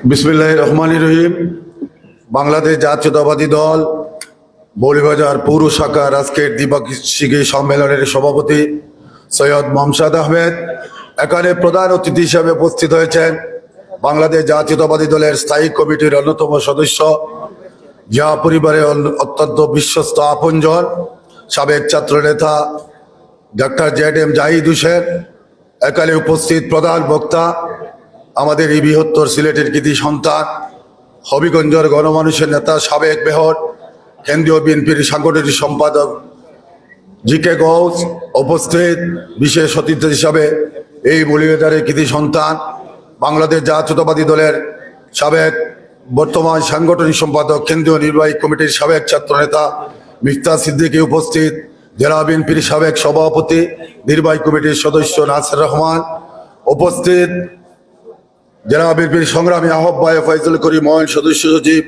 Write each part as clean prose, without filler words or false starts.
বিসমিল্লাহির রহমানির রহিম। বাংলাদেশ জাতীয়তাবাদী দল মৌলভীবাজার পৌর শাখার আজকের দ্বিবার্ষিকী সম্মেলনের সভাপতি সৈয়দ মমসাদ আহমেদ, এখানে প্রধান অতিথি হিসেবে উপস্থিত হয়েছেন বাংলাদেশ জাতীয়তাবাদী দলের স্থায়ী কমিটির অন্যতম সদস্য, জিয়া পরিবারের অত্যন্ত বিশ্বস্ত আপনজন, সাবেক ছাত্রনেতা ডক্টর জেড.এম. জাহিদ হোসেন। এখানে উপস্থিত প্রধান বক্তা আমাদের এই বৃহত্তর সিলেটের কৃতি সন্তান, হবিগঞ্জের গণমানুষের নেতা, সাবেক মেয়র, কেন্দ্রীয় বিএনপির সাংগঠনিক সম্পাদক জি.কে. গৌস। উপস্থিত বিশেষ অতিথি হিসাবে এই মৌলভীবাজারের কৃতি সন্তান, বাংলাদেশ জাতীয়তাবাদী দলের সাবেক বর্তমান সাংগঠনিক সম্পাদক, কেন্দ্রীয় নির্বাহী কমিটির সাবেক ছাত্রনেতা মিফতাহ সিদ্দিকী। উপস্থিত জেলা বিএনপির সাবেক সভাপতি, নির্বাহী কমিটির সদস্য নাসির রহমান। উপস্থিত জেলা বিএনপির সংগ্রামী আহ্বায়ক ফয়জুল করিম মঈন, সদস্য সচিব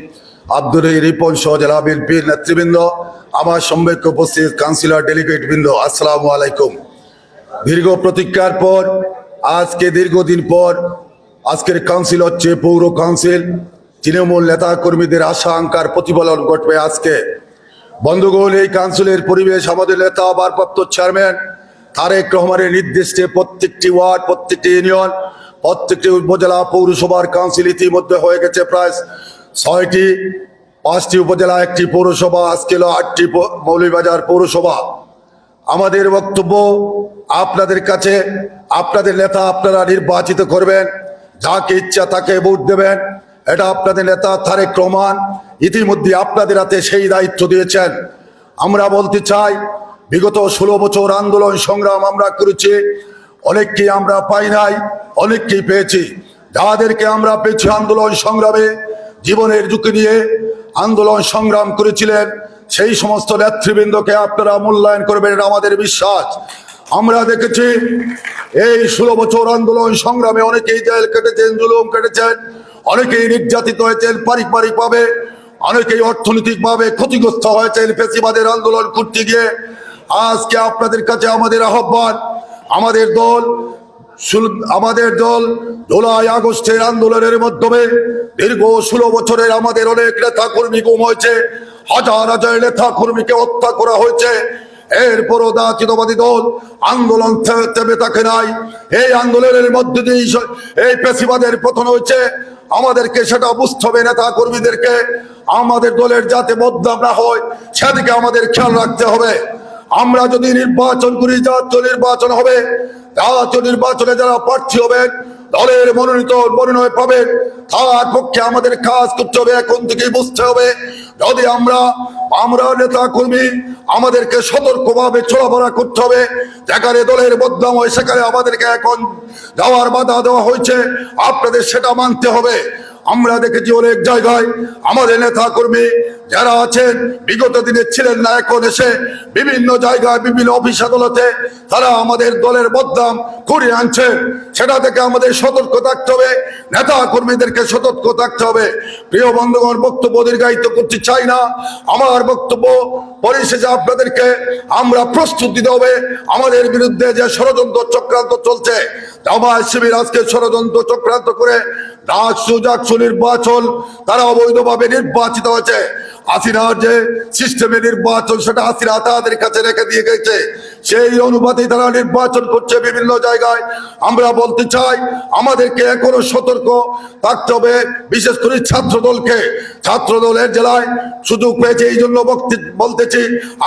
আব্দুর রিপন সহ জেলা বিএনপির নেতৃবৃন্দ, আমার সম্পর্কে উপস্থিত কাউন্সিলর, ডেলিগেট বৃন্দ, আসসালামু আলাইকুম। দীর্ঘ প্রতীক্ষার পর আজকে দীর্ঘদিন পর আজকের কাউন্সিল হচ্ছে পৌর কাউন্সিল। তৃণমূল নেতা কর্মীদের আশা আকাঙ্ক্ষার প্রতিফলন ঘটবে আজকে। বন্ধুগণ, এই কাউন্সিলের পরিবেশ আমাদের নেতা ভারপ্রাপ্ত চেয়ারম্যান তারেক রহমানের নির্দেশে প্রত্যেকটি ওয়ার্ড, প্রত্যেকটি ইউনিয়ন, প্রত্যেকটি উপজেলা পৌরসভার কাউন্সিল ইতিমধ্যে হয়ে গেছে প্রায় 6টি, 5টি উপজেলা, 1টি পৌরসভা, আজকে হলো 8টি মৌলভীবাজার পৌরসভা। আমাদের বক্তব্য আপনাদের কাছে, আপনাদের নেতা আপনারা নির্বাচিত করবেন, যাকে ইচ্ছা তাকে ভোট দেবেন। এটা আপনাদের নেতা তারেক রহমান ইতিমধ্যে আপনাদের হাতে সেই দায়িত্ব দিয়েছেন। আমরা বলতে চাই, বিগত 16 বছর আন্দোলন সংগ্রাম আমরা করেছি, অনেককেই আমরা পাই নাই, অনেককেই পেয়েছি। যাদেরকে আমরা পেয়েছি আন্দোলন সংগ্রামে, জীবনের ঝুঁকি নিয়ে আন্দোলন সংগ্রাম করেছিলেন, সেই সমস্ত নেতৃবৃন্দকে আপনারা মূল্যায়ন করবেন, এটা আমাদের বিশ্বাস। আমরা দেখেছি এই 16 বছর আন্দোলন সংগ্রামে অনেকেই জেল কেটেছেন, জুলুম কেটেছেন, অনেকেই নির্যাতিত হয়েছেন পারিবারিকভাবে, অনেকেই অর্থনৈতিকভাবে ক্ষতিগ্রস্ত হয়েছেন ফ্যাসিবাদের আন্দোলন করতে গিয়ে। আজকে আপনাদের কাছে আমাদের আহ্বান, আমাদের দল জুলাই আগস্টের আন্দোলনের মাধ্যমে দীর্ঘ 16 বছরের আমাদের অনেক নেতা কর্মী গুম হয়েছে, হাজার হাজার নেতা কর্মীকে হত্যা করা হয়েছে। এরপরও জাতীয়তাবাদী দল আন্দোলন থেমে থাকে নাই। এই আন্দোলনের মধ্যে দিয়ে এই ফ্যাসিবাদের পতন হয়েছে। আমাদেরকে সেটা বুঝতে হবে, নেতা কর্মীদেরকে আমাদের দলের যাতে বদনাম না হয় সেদিকে আমাদের খেয়াল রাখতে হবে। আমরা যদি নির্বাচন করি, জাতীয় নির্বাচন হবে, জাতীয় নির্বাচনে যারা প্রার্থী হবেন, দলের মনোনয়ন পাবেন, তার পক্ষে আমাদের কাজ করতে হবে। এখন থেকেই বুঝতে হবে, যদি আমরা নেতা কর্মী আমাদেরকে সতর্কভাবে চলাফেরা করতে হবে। যেখানে দলের বদনাম হয় সেখানে আমাদেরকে এখন যাওয়ার বাধা দেওয়া হয়েছে, আপনাদের সেটা মানতে হবে। আমরা দেখেছি অনেক জায়গায় আমাদের নেতা কর্মী যারা আছেন, বিগত দিনে ছিলেন না, এখন এসে বিভিন্ন জায়গায় বিভিন্ন অফিস আদালতে তারা আমাদের দলের বদনাম করে আনছে। সেটা থেকে আমাদের সতর্ক থাকতে হবে, নেতা কর্মীদেরকে সতর্ক থাকতে হবে। প্রিয় বন্ধুগণ, বক্তব্য দীর্ঘায়িত করতে চাই না। আমার বক্তব্য পরিশেষে আপনাদেরকে আমরা প্রস্তুত দিতে হবে আমাদের বিরুদ্ধে যে ষড়যন্ত্র চক্রান্ত চলছে। জামায়াত শিবির আজকে ষড়যন্ত্র চক্রান্ত করে ডাকসু নির্বাচন তারা অবৈধভাবে নির্বাচিত হয়েছে। হাসিনার যে সিস্টেমে নির্বাচন, সেটা হাসিনা তাদের কাছে রেখে দিয়ে গেছে, সেই অনুপাতে তারা নির্বাচন করছে বিভিন্ন জায়গায়। আমরা বলতে চাই, আমাদেরকে এখনো সতর্ক থাকতে হবে, বিশেষ করে ছাত্রদলের জেলায় সুযোগ পেয়েছে, এই জন্য বলতেছি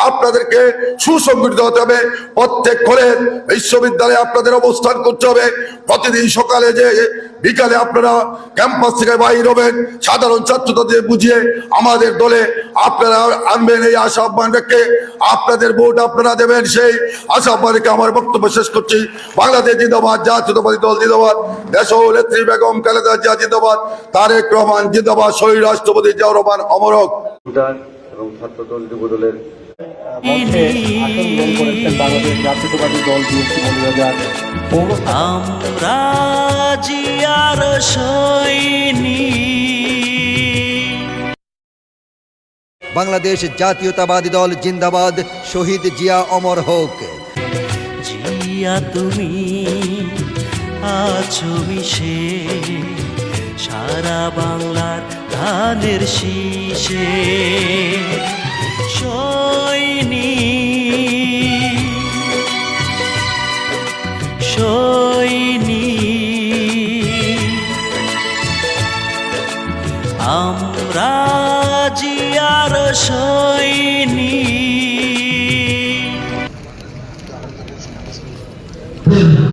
আপনাদেরকে সুসংগঠিত হতে হবে। প্রত্যেক কলেজ বিশ্ববিদ্যালয়ে আপনাদের অবস্থান করতে হবে। প্রতিদিন সকালে যে বিকালে আপনারা ক্যাম্পাস থেকে বাইর হবেন, সাধারণ ছাত্রদের বুঝিয়ে আমাদের দলে আপনারা আনবেন, এই আশা আহ্বান রেখে আপনাদের ভোট আপনারা দেবেন, সেই আশা আহ্বান রেখে আমার বক্তব্য শেষ করছি। বাংলাদেশ জিন্দাবাদ, জাতীয়তাবাদী দল জিন্দাবাদ, দেশনেত্রী বেগম খালেদা জিয়া জিন্দাবাদ, তারেক রহমান জিন্দাবাদ, শহীদ রাষ্ট্রপতি জিয়াউর রহমান অমর হোক। এবং ছাত্রদল যুবদলের বাংলাদেশ জাতীয়তাবাদী দল বিএনপি মৌলভীবাজার পৌর আমরা জিয়ার সৈনিক। বাংলাদেশ জাতীয়তাবাদী দল জিন্দাবাদ, শহীদ জিয়া অমর হোক। জিয়া তুমি আছো মিশে সারা বাংলার ধানের শীষে সৈনিক সৈনিক আমরা জিয়ার সৈনিক